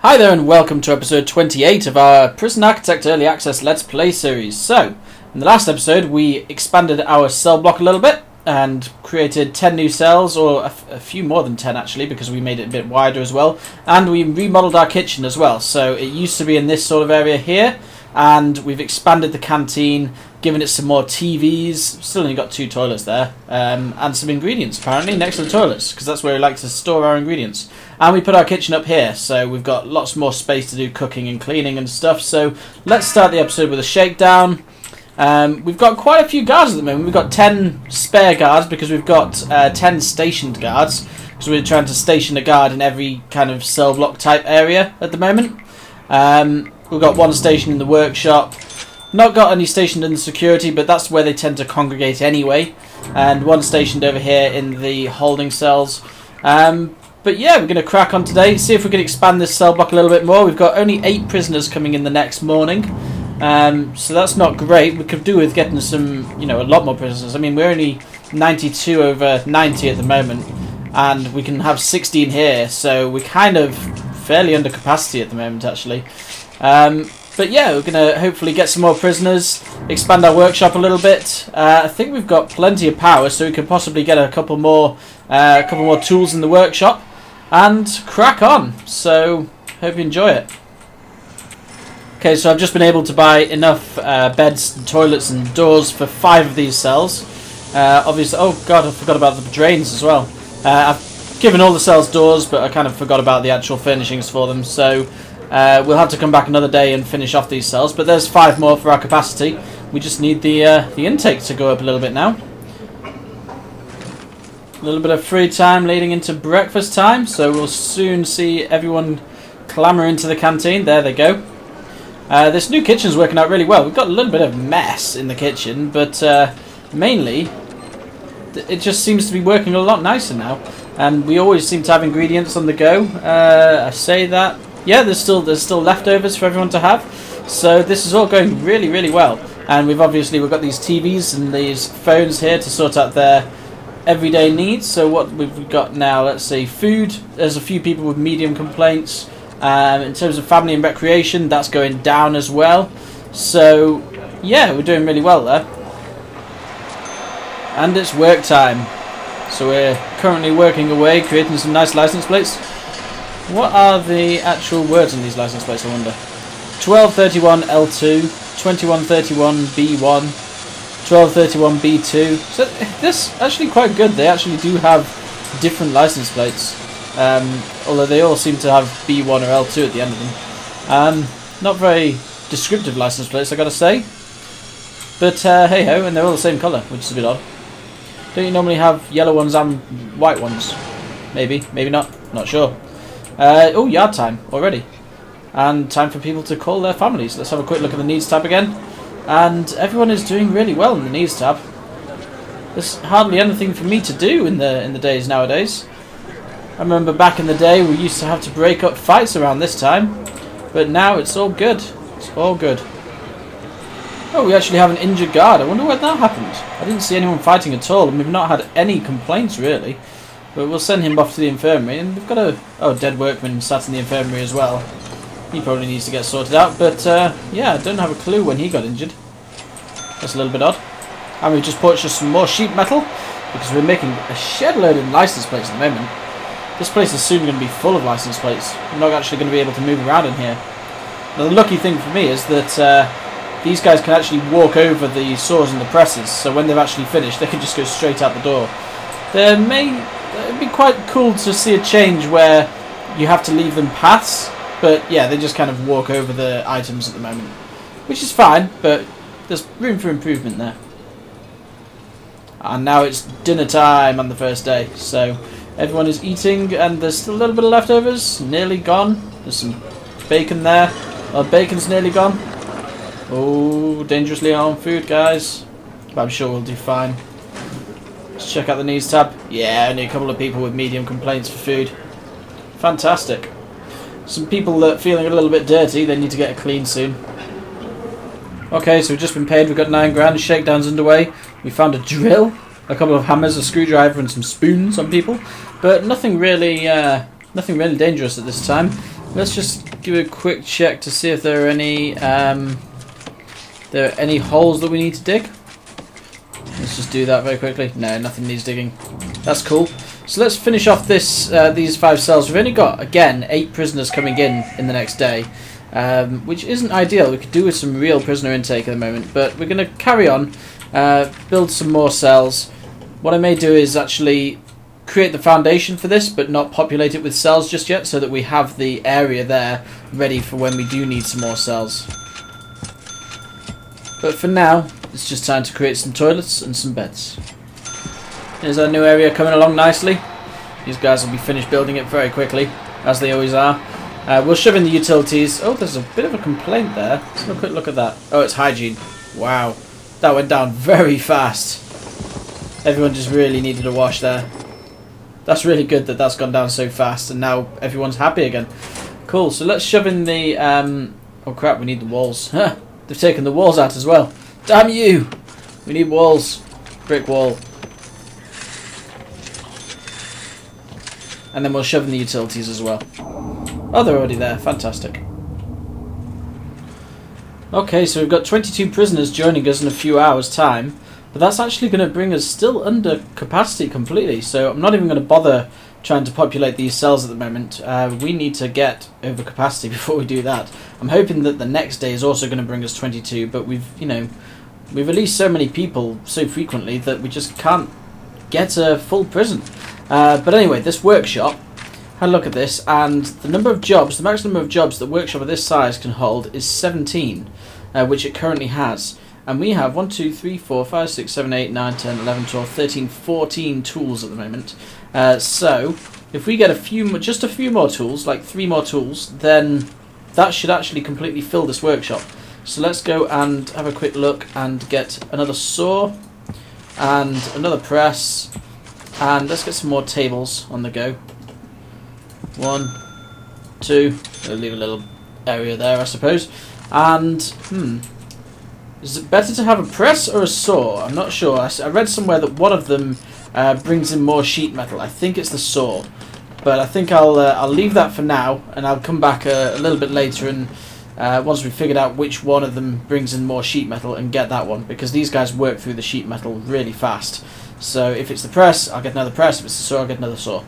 Hi there and welcome to episode 28 of our Prison Architect Early Access Let's Play series. So, in the last episode we expanded our cell block a little bit and created 10 new cells, or a few more than 10 actually, because we made it a bit wider as well. And we remodeled our kitchen as well. So it used to be in this sort of area here, and we've expanded the canteen, given it some more TVs, still only got 2 toilets there, and some ingredients apparently next to the toilets, because that's where we like to store our ingredients. And we put our kitchen up here, so we've got lots more space to do cooking and cleaning and stuff. So let's start the episode with a shakedown. We've got quite a few guards at the moment. We've got 10 spare guards because we've got 10 stationed guards, because we're trying to station a guard in every kind of cell block type area at the moment. We've got 1 station in the workshop. Not got any stationed in the security, but that's where they tend to congregate anyway. And 1 stationed over here in the holding cells. But yeah, we're going to crack on today, see if we can expand this cell block a little bit more. We've got only 8 prisoners coming in the next morning. So that's not great. We could do with getting some, a lot more prisoners. I mean, we're only 92 over 90 at the moment. And we can have 16 here, so we're kind of fairly under capacity at the moment, actually. But yeah, we're going to hopefully get some more prisoners, expand our workshop a little bit. I think we've got plenty of power, so we could possibly get a couple more tools in the workshop and crack on. So, hope you enjoy it. Okay, so I've just been able to buy enough beds, and toilets and doors for 5 of these cells. Obviously, oh god, I forgot about the drains as well. I've given all the cells doors, but I kind of forgot about the actual furnishings for them, so we'll have to come back another day and finish off these cells. But there's 5 more for our capacity. We just need the intake to go up a little bit now. A little bit of free time leading into breakfast time, so we'll soon see everyone clamour into the canteen. There they go. This new kitchen's working out really well. We've got a little bit of mess in the kitchen, but mainly it just seems to be working a lot nicer now. And we always seem to have ingredients on the go. I say that. Yeah, there's still leftovers for everyone to have. So this is all going really, really well. And we've got these TVs and these phones here to sort out their everyday needs. So what we've got now, let's see, food. There's a few people with medium complaints. In terms of family and recreation, that's going down as well. So yeah, we're doing really well there. And it's work time. So we're currently working away, creating some nice license plates. What are the actual words on these license plates, I wonder? 1231 L2, 2131 B1, 1231 B2. So this is actually quite good. They actually do have different license plates. Although they all seem to have B1 or L2 at the end of them. Not very descriptive license plates, I gotta say. But hey ho, and they're all the same colour, which is a bit odd. Don't you normally have yellow ones and white ones? Maybe, maybe not. Not sure. Oh, yard time already. And time for people to call their families. Let's have a quick look at the needs tab again. And everyone is doing really well in the needs tab. There's hardly anything for me to do in the days nowadays. I remember back in the day we used to have to break up fights around this time. But now it's all good. It's all good. Oh, we actually have an injured guard. I wonder when that happened. I didn't see anyone fighting at all, and we've not had any complaints really. But we'll send him off to the infirmary, and we've got a dead workman sat in the infirmary as well. He probably needs to get sorted out, but yeah, I don't have a clue when he got injured. That's a little bit odd. And we've just purchased some more sheet metal, because we're making a shed load of license plates at the moment. This place is soon going to be full of license plates. I'm not actually going to be able to move around in here. Now, the lucky thing for me is that these guys can actually walk over the saws and the presses, so when they've actually finished, they can just go straight out the door. It'd be quite cool to see a change where you have to leave them paths, but yeah, they just kind of walk over the items at the moment, which is fine, but there's room for improvement there. And now it's dinner time on the first day, so everyone is eating, and there's still a little bit of leftovers, nearly gone. There's some bacon there. Oh, bacon's nearly gone. Oh, dangerously armed food, guys. But I'm sure we'll do fine. Let's check out the needs tab. Yeah, only a couple of people with medium complaints for food. Fantastic. Some people that are feeling a little bit dirty, they need to get a clean soon. Okay, so we've just been paid. We've got 9 grand. Shakedown's underway. We found a drill, a couple of hammers, a screwdriver, and some spoons on people, but nothing really dangerous at this time. Let's just give a quick check to see if there are any holes that we need to dig. Let's just do that very quickly. No, nothing needs digging. That's cool. So let's finish off this these 5 cells. We've only got, again, 8 prisoners coming in the next day, which isn't ideal. We could do with some real prisoner intake at the moment, but we're going to carry on, build some more cells. What I may do is actually create the foundation for this, but not populate it with cells just yet, so that we have the area there ready for when we do need some more cells. But for now, it's just time to create some toilets and some beds. Here's our new area coming along nicely. These guys will be finished building it very quickly, as they always are. We'll shove in the utilities. Oh, there's a bit of a complaint there. Let's have a quick look at that. Oh, it's hygiene. Wow. That went down very fast. Everyone just really needed a wash there. That's really good that that's gone down so fast, and now everyone's happy again. Cool, so let's shove in the... oh crap, we need the walls. They've taken the walls out as well. Damn you! We need walls. Brick wall. And then we'll shove in the utilities as well. Oh, they're already there. Fantastic. Okay, so we've got 22 prisoners joining us in a few hours' time. But that's actually going to bring us still under capacity completely. So I'm not even going to bother trying to populate these cells at the moment. We need to get over capacity before we do that. I'm hoping that the next day is also going to bring us 22. But we've released so many people so frequently that we just can't get a full prison. But anyway, this workshop, had a look at this, and the number of jobs, the maximum number of jobs that a workshop of this size can hold is 17, which it currently has. And we have 1, 2, 3, 4, 5, 6, 7, 8, 9, 10, 11, 12, 13, 14 tools at the moment. So if we get just a few more tools, like 3 more tools, then that should actually completely fill this workshop. So let's go and have a quick look and get another saw and another press, and let's get some more tables on the go. 1, 2, we'll leave a little area there, I suppose. And is it better to have a press or a saw? I'm not sure. I read somewhere that one of them brings in more sheet metal. I think it's the saw, but I think I'll leave that for now, and I'll come back a little bit later and once we've figured out which one of them brings in more sheet metal, and get that one, because these guys work through the sheet metal really fast. So if it's the press, I'll get another press. If it's the saw, I'll get another saw.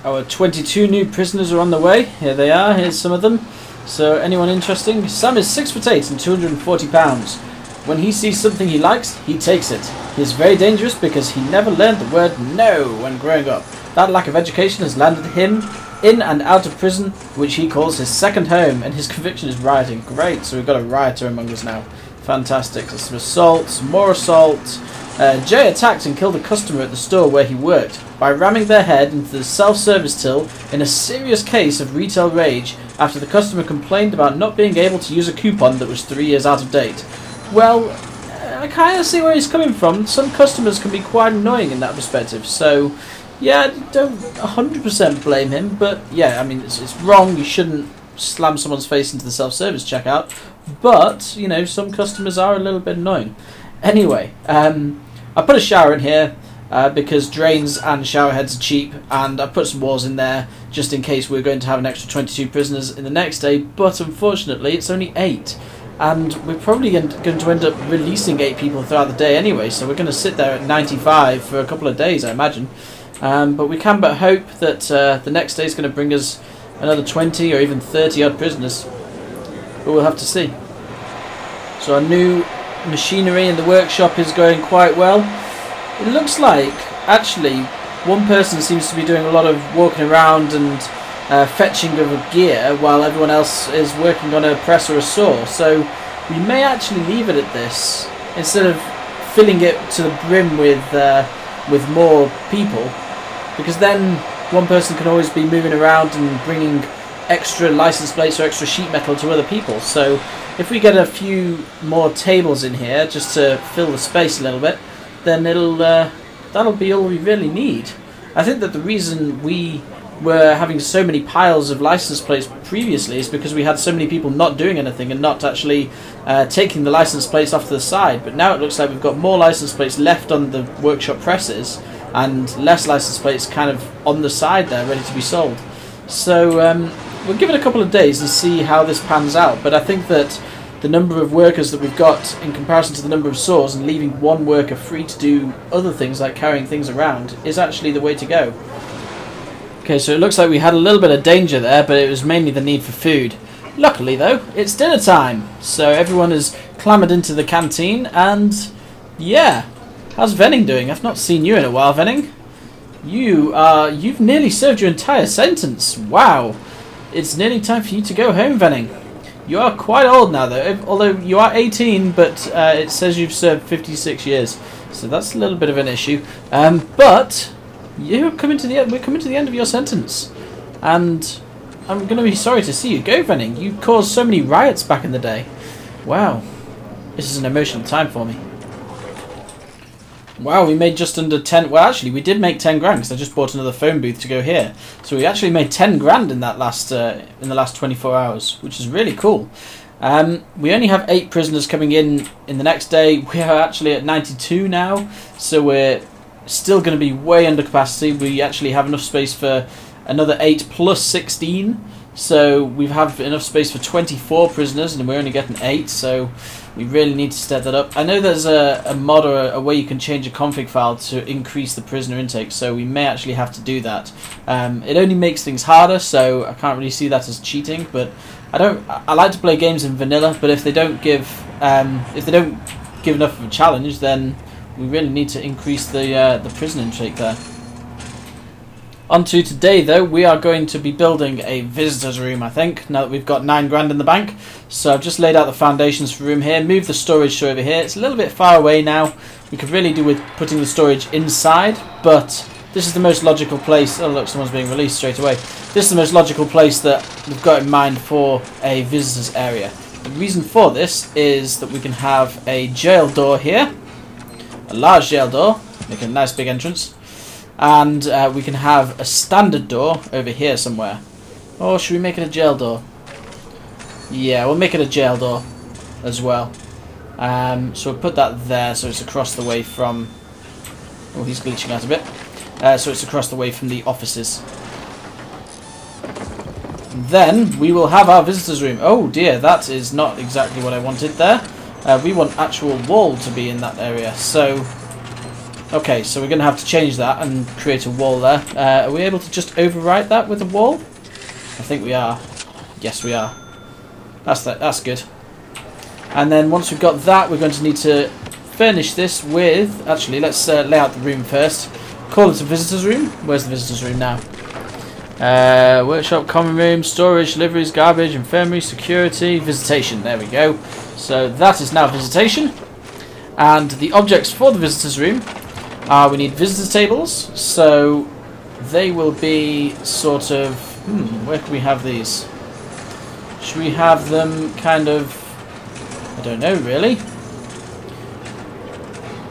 Our 22 new prisoners are on the way. Here they are. Here's some of them. So anyone interesting? Sam is 6'8" and 240 pounds. When he sees something he likes, he takes it. He is very dangerous because he never learned the word no when growing up. That lack of education has landed him in and out of prison, which he calls his second home, and his conviction is rioting. Great, so we've got a rioter among us now. Fantastic. So some assault, some more assault. Jay attacked and killed a customer at the store where he worked by ramming their head into the self-service till in a serious case of retail rage after the customer complained about not being able to use a coupon that was 3 years out of date. Well, I kind of see where he's coming from. Some customers can be quite annoying in that perspective, so yeah, I don't 100% blame him, but yeah, I mean, it's wrong. You shouldn't slam someone's face into the self-service checkout, but, you know, some customers are a little bit annoying. Anyway, I put a shower in here because drains and shower heads are cheap, and I put some walls in there just in case we're going to have an extra 22 prisoners in the next day, but unfortunately it's only 8, and we're probably going to end up releasing 8 people throughout the day anyway, so we're going to sit there at 95 for a couple of days, I imagine. But we can but hope that the next day is going to bring us another 20 or even 30 odd prisoners, but we'll have to see. So our new machinery in the workshop is going quite well. It looks like actually one person seems to be doing a lot of walking around and fetching of gear while everyone else is working on a press or a saw, so we may actually leave it at this instead of filling it to the brim with more people, because then one person can always be moving around and bringing extra license plates or extra sheet metal to other people. So if we get a few more tables in here just to fill the space a little bit, then that'll be all we really need. I think that the reason we were having so many piles of license plates previously is because we had so many people not doing anything and not actually taking the license plates off to the side. But now it looks like we've got more license plates left on the workshop presses and less license plates kind of on the side there ready to be sold. So we'll give it a couple of days and see how this pans out. But I think that the number of workers that we've got in comparison to the number of saws and leaving one worker free to do other things like carrying things around is actually the way to go. Okay, so it looks like we had a little bit of danger there, but it was mainly the need for food. Luckily though, it's dinner time, so everyone has clambered into the canteen, and yeah, how's Venning doing? I've not seen you in a while, Venning. You've nearly served your entire sentence. Wow, it's nearly time for you to go home, Venning. You are quite old now, though. Although you are 18, but it says you've served 56 years, so that's a little bit of an issue. But we're coming to the end of your sentence, and I'm going to be sorry to see you go, Venning. You caused so many riots back in the day. Wow, this is an emotional time for me. Wow, we made just under 10. Well, actually, we did make 10 grand because I just bought another phone booth to go here. So we actually made 10 grand in that last in the last 24 hours, which is really cool. We only have 8 prisoners coming in the next day. We are actually at 92 now, so we're still going to be way under capacity. We actually have enough space for another 8 plus 16. So we have enough space for 24 prisoners, and we're only getting 8, so we really need to step that up. I know there's a mod or a way you can change a config file to increase the prisoner intake, so we may actually have to do that. It only makes things harder, so I can't really see that as cheating. But I like to play games in vanilla, but if they don't give enough of a challenge, then we really need to increase the prisoner intake there. On to today, though, we are going to be building a visitors room, I think, now that we've got 9 grand in the bank. So I've just laid out the foundations for the room here, moved the storage to over here. It's a little bit far away now. We could really do with putting the storage inside, but this is the most logical place. Oh look, someone's being released straight away. This is the most logical place that we've got in mind for a visitors area. The reason for this is that we can have a jail door here, a large jail door, make a nice big entrance. And we can have a standard door over here somewhere. Or should we make it a jail door? Yeah, we'll make it a jail door as well. So we'll put that there so it's across the way from... Oh, he's glitching out a bit. So it's across the way from the offices. Then we will have our visitors room. Oh dear, that is not exactly what I wanted there. We want actual wall to be in that area. So... Okay, so we're going to have to change that and create a wall there. Are we able to just overwrite that with a wall? I think we are. Yes, we are. That's good. And then once we've got that, we're going to need to furnish this with... Actually, let's lay out the room first. Call it a visitors room. Where's the visitors room now? Workshop, common room, storage, deliveries, garbage, infirmary, security, visitation. There we go. So that is now visitation. And the objects for the visitors room... we need visitor tables, so they will be sort of... where can we have these? Should we have them kind of... I don't know, really.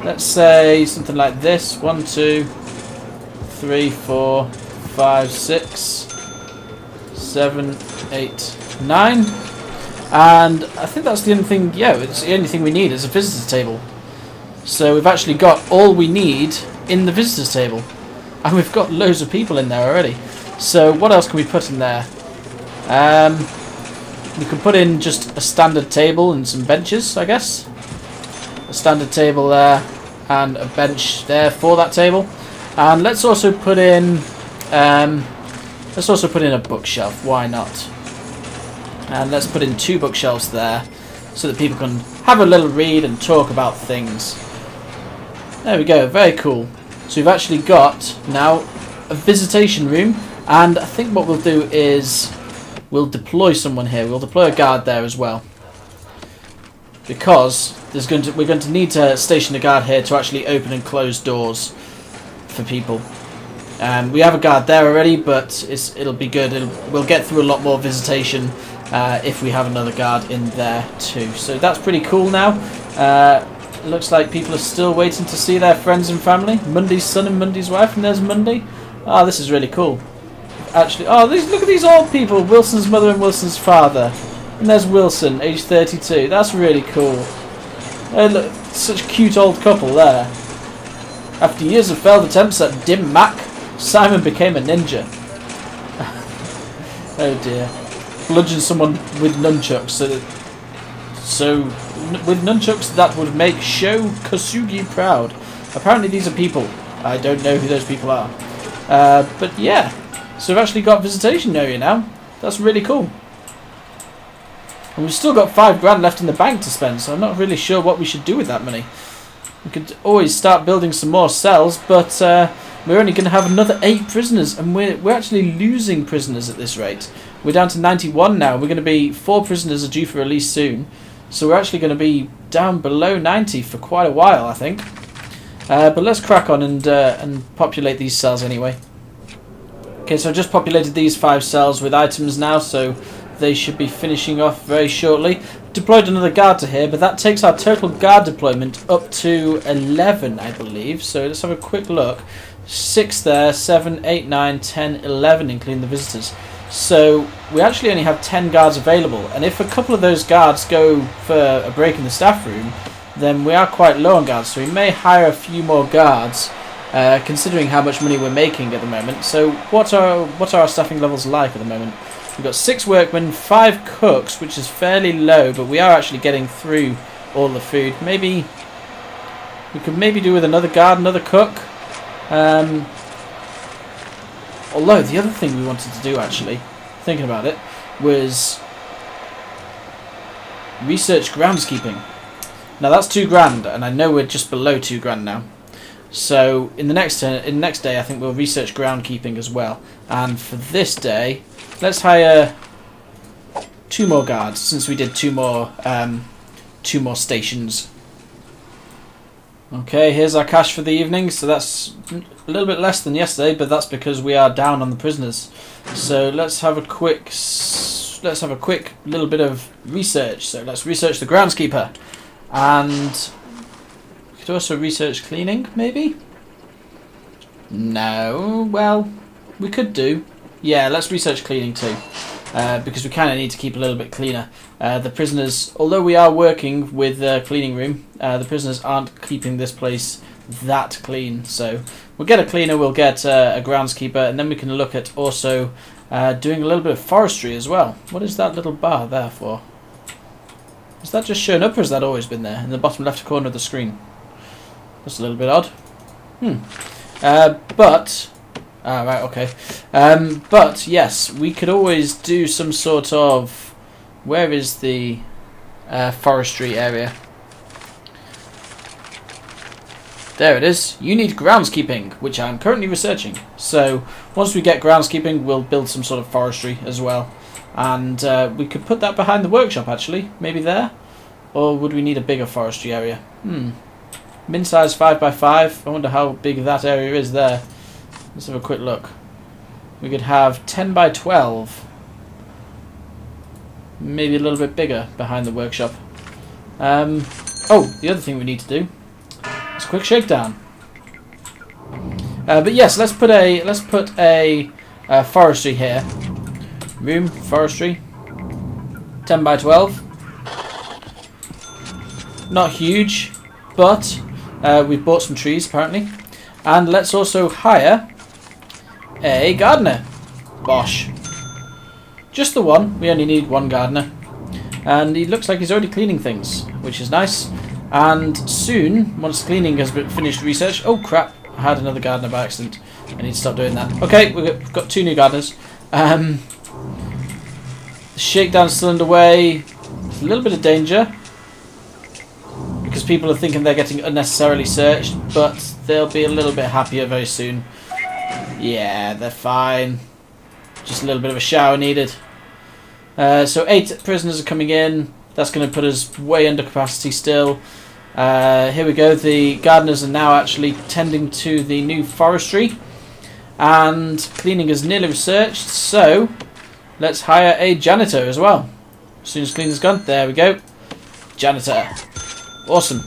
Let's say something like this. 1, 2, 3, 4, 5, 6, 7, 8, 9. And I think that's the only thing... Yeah, it's the only thing we need is a visitor table. So we've actually got all we need in the visitors table. And we've got loads of people in there already. So what else can we put in there? We could put in just a standard table and some benches, I guess. A standard table there and a bench there for that table. And let's also put in a bookshelf. Why not? And let's put in 2 bookshelves there so that people can have a little read and talk about things. There we go, very cool. So we've actually got now a visitation room, and I think what we'll do is we'll deploy someone here. We'll deploy a guard there as well, because we're going to need to station a guard here to actually open and close doors for people. We have a guard there already, but it'll be good. We'll get through a lot more visitation if we have another guard in there too. So that's pretty cool now. It looks like people are still waiting to see their friends and family. Mundy's son and Mundy's wife, and there's Mundy. Oh, this is really cool. Actually, oh, look at these old people. Wilson's mother and Wilson's father. And there's Wilson, age 32. That's really cool. Look, such a cute old couple there. After years of failed attempts at Dim Mak, Simon became a ninja. Oh dear. Bludgeon someone with nunchucks. So with nunchucks that would make Sho Kosugi proud. Apparently these are people. I don't know who those people are. But yeah. So we've actually got visitation area now. That's really cool. And we've still got $5 grand left in the bank to spend, so I'm not really sure what we should do with that money. We could always start building some more cells, but we're only going to have another 8 prisoners, and we're actually losing prisoners at this rate. We're down to 91 now. We're going to be 4 prisoners are due for release soon, so we're actually going to be down below 90 for quite a while, I think. But let's crack on and populate these cells anyway. Okay, so I've just populated these 5 cells with items now, so they should be finishing off very shortly. Deployed another guard to here, but that takes our total guard deployment up to 11, I believe. So let's have a quick look. 6 there, 7, 8, 9, 10, 11, including the visitors. So we actually only have 10 guards available, and if a couple of those guards go for a break in the staff room, then we are quite low on guards, so we may hire a few more guards, considering how much money we're making at the moment. So what are our staffing levels like at the moment? We've got 6 workmen, 5 cooks, which is fairly low, but we are actually getting through all the food. Maybe we could do with another guard, another cook. Although the other thing we wanted to do, actually, thinking about it, was research groundskeeping. Now that's $2 grand, and I know we're just below $2 grand now. So in the next day, I think we'll research groundkeeping as well. And for this day, let's hire 2 more guards, since we did 2 more stations. Okay, here's our cash for the evening. So that's a little bit less than yesterday, but that's because we are down on the prisoners. So let's have a quick little bit of research. So let's research the groundskeeper, and we could also research cleaning, maybe. No, well, we could do. Yeah, let's research cleaning too, because we kind of need to keep a little bit cleaner. The prisoners, although we are working with the cleaning room, the prisoners aren't keeping this place that clean. So we'll get a cleaner, we'll get a groundskeeper, and then we can look at also doing a little bit of forestry as well. What is that little bar there for? Is that just showing up, or has that always been there in the bottom left corner of the screen? That's a little bit odd. Right, okay. But yes, we could always do some sort of... Where is the forestry area? There it is. You need groundskeeping, which I'm currently researching. So once we get groundskeeping, we'll build some sort of forestry as well. And we could put that behind the workshop, actually. Maybe there? Or would we need a bigger forestry area? Min size 5x5. I wonder how big that area is there. Let's have a quick look. We could have 10 by 12. Maybe a little bit bigger behind the workshop. Oh, the other thing we need to do is a quick shakedown. But yes, let's put a forestry here. Room forestry. 10 by 12. Not huge, but we've bought some trees apparently. And let's also hire a gardener. Bosh. Just the one. We only need 1 gardener. And he looks like he's already cleaning things, which is nice. And soon, once cleaning has been finished research... Oh crap, I had another gardener by accident. I need to stop doing that. Okay, we've got 2 new gardeners. The shakedown's still underway. There's a little bit of danger, because people are thinking they're getting unnecessarily searched, but they'll be a little bit happier very soon. Yeah, they're fine. Just a little bit of a shower needed. So 8 prisoners are coming in. That's going to put us way under capacity still. Here we go. The gardeners are now actually tending to the new forestry. And cleaning is nearly researched. So let's hire a janitor as well. As soon as cleaning's gone. There we go. Janitor. Awesome.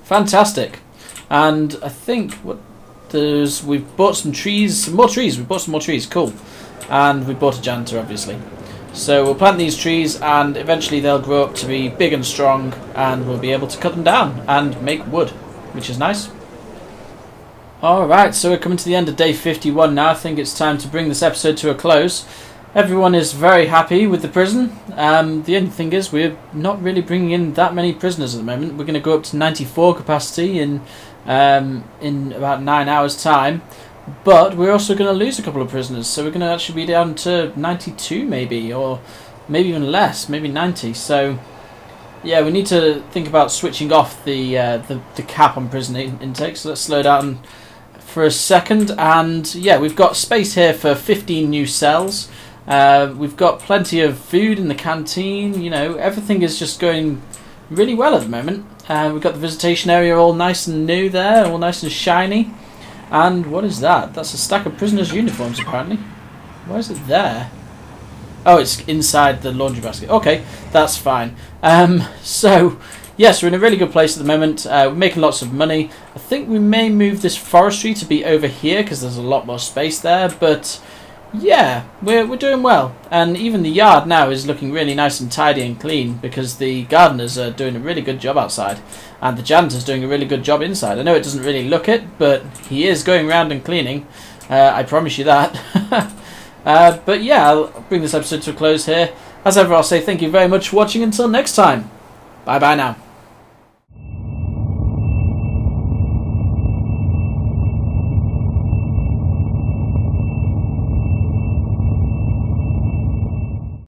Fantastic. And I think we've bought some trees, some more trees. We've bought some more trees. Cool. And we bought a janitor, obviously. So we'll plant these trees, and eventually they'll grow up to be big and strong, and we'll be able to cut them down and make wood, which is nice. Alright, so we're coming to the end of day 51 now. I think it's time to bring this episode to a close. Everyone is very happy with the prison. The only thing is we're not really bringing in that many prisoners at the moment. We're going to go up to 94 capacity in about 9 hours time. But we're also going to lose a couple of prisoners. So we're going to actually be down to 92 maybe, or maybe even less, maybe 90. So yeah, we need to think about switching off the cap on prison intake. So let's slow down for a second. And yeah, we've got space here for 15 new cells. We've got plenty of food in the canteen. You know, everything is just going really well at the moment. We've got the visitation area all nice and new there, all nice and shiny. And what is that? That's a stack of prisoners' uniforms, apparently. Why is it there? Oh, it's inside the laundry basket. Okay, that's fine. So, yes, we're in a really good place at the moment. We're making lots of money. I think we may move this forestry to be over here because there's a lot more space there. But yeah, we're doing well. And even the yard now is looking really nice and tidy and clean because the gardeners are doing a really good job outside. And the janitor's doing a really good job inside. I know it doesn't really look it, but he is going around and cleaning. I promise you that. But yeah, I'll bring this episode to a close here. As ever, I'll say thank you very much for watching. Until next time. Bye bye now.